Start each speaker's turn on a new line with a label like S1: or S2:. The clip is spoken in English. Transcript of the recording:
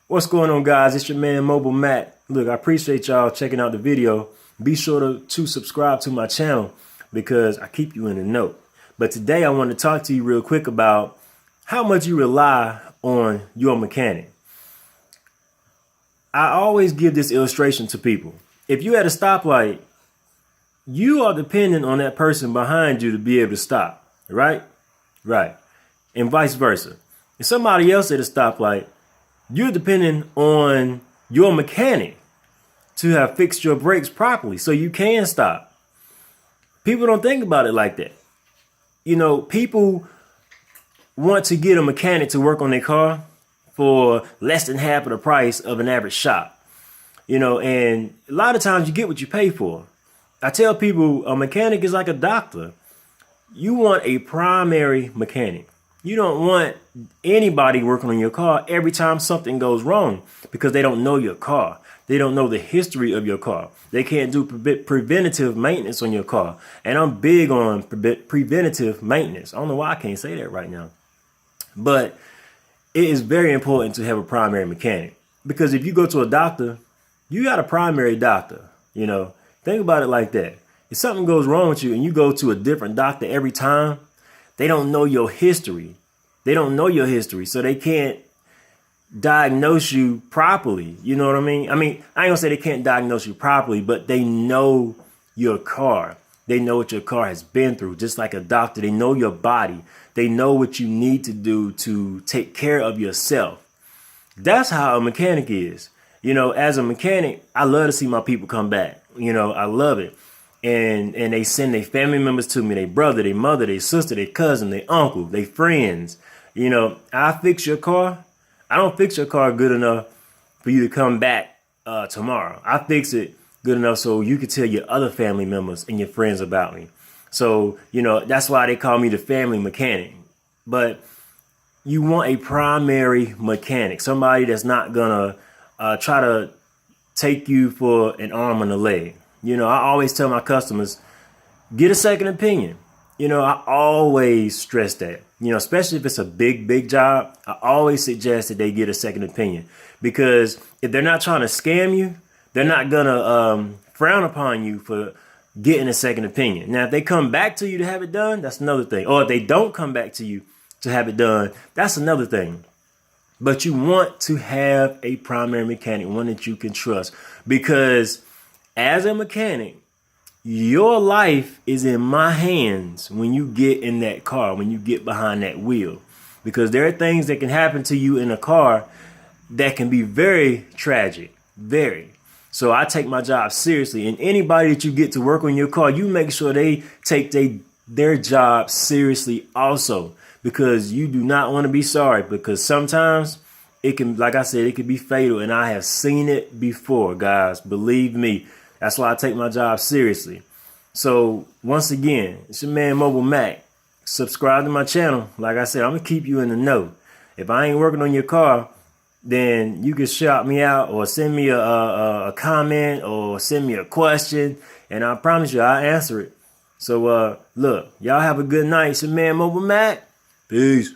S1: What's going on, guys? It's your man Mobile Mac. Look, I appreciate y'all checking out the video. Be sure to subscribe to my channel because I keep you in the know. But today I want to talk to you real quick about how much you rely on your mechanic. I always give this illustration to people. If you at a stoplight, you are dependent on that person behind you to be able to stop, right? Right. And vice versa. If somebody else at a stoplight, you're depending on your mechanic to have fixed your brakes properly so you can stop. People don't think about it like that. You know, people want to get a mechanic to work on their car for less than half of the price of an average shop. You know, and a lot of times you get what you pay for. I tell people a mechanic is like a doctor. You want a primary mechanic. You don't want anybody working on your car every time something goes wrong because they don't know your car. They don't know the history of your car. They can't do preventative maintenance on your car. And I'm big on preventative maintenance. I don't know why I can't say that right now. But it is very important to have a primary mechanic because if you go to a doctor, you got a primary doctor. You know, think about it like that. If something goes wrong with you and you go to a different doctor every time, they don't know your history. They don't know your history, so they can't diagnose you properly. You know what I mean? I ain't gonna say they can't diagnose you properly, but they know your car. They know what your car has been through, just like a doctor. They know your body. They know what you need to do to take care of yourself. That's how a mechanic is. You know, as a mechanic, I love to see my people come back. You know, I love it. And they send their family members to me, their brother, their mother, their sister, their cousin, their uncle, their friends. You know, I fix your car. I don't fix your car good enough for you to come back tomorrow. I fix it good enough so you can tell your other family members and your friends about me. So, you know, that's why they call me the family mechanic. But you want a primary mechanic, somebody that's not gonna try to take you for an arm and a leg. You know, I always tell my customers, get a second opinion. You know, I always stress that, you know, especially if it's a big job, I always suggest that they get a second opinion because if they're not trying to scam you, they're not going to frown upon you for getting a second opinion. Now, if they come back to you to have it done, that's another thing. Or if they don't come back to you to have it done, that's another thing. But you want to have a primary mechanic, one that you can trust, because as a mechanic, your life is in my hands when you get in that car, when you get behind that wheel, because there are things that can happen to you in a car that can be very tragic, very. So I take my job seriously, and anybody that you get to work on your car, you make sure they take their job seriously also, because you do not want to be sorry, because sometimes it can, like I said, it can be fatal, and I have seen it before, guys. Believe me. That's why I take my job seriously. So once again, it's your man Mobile Mac. Subscribe to my channel. Like I said, I'm gonna keep you in the know. If I ain't working on your car, then you can shout me out or send me a comment or send me a question, and I promise you I'll answer it. So look, y'all have a good night. It's your man Mobile Mac. Peace.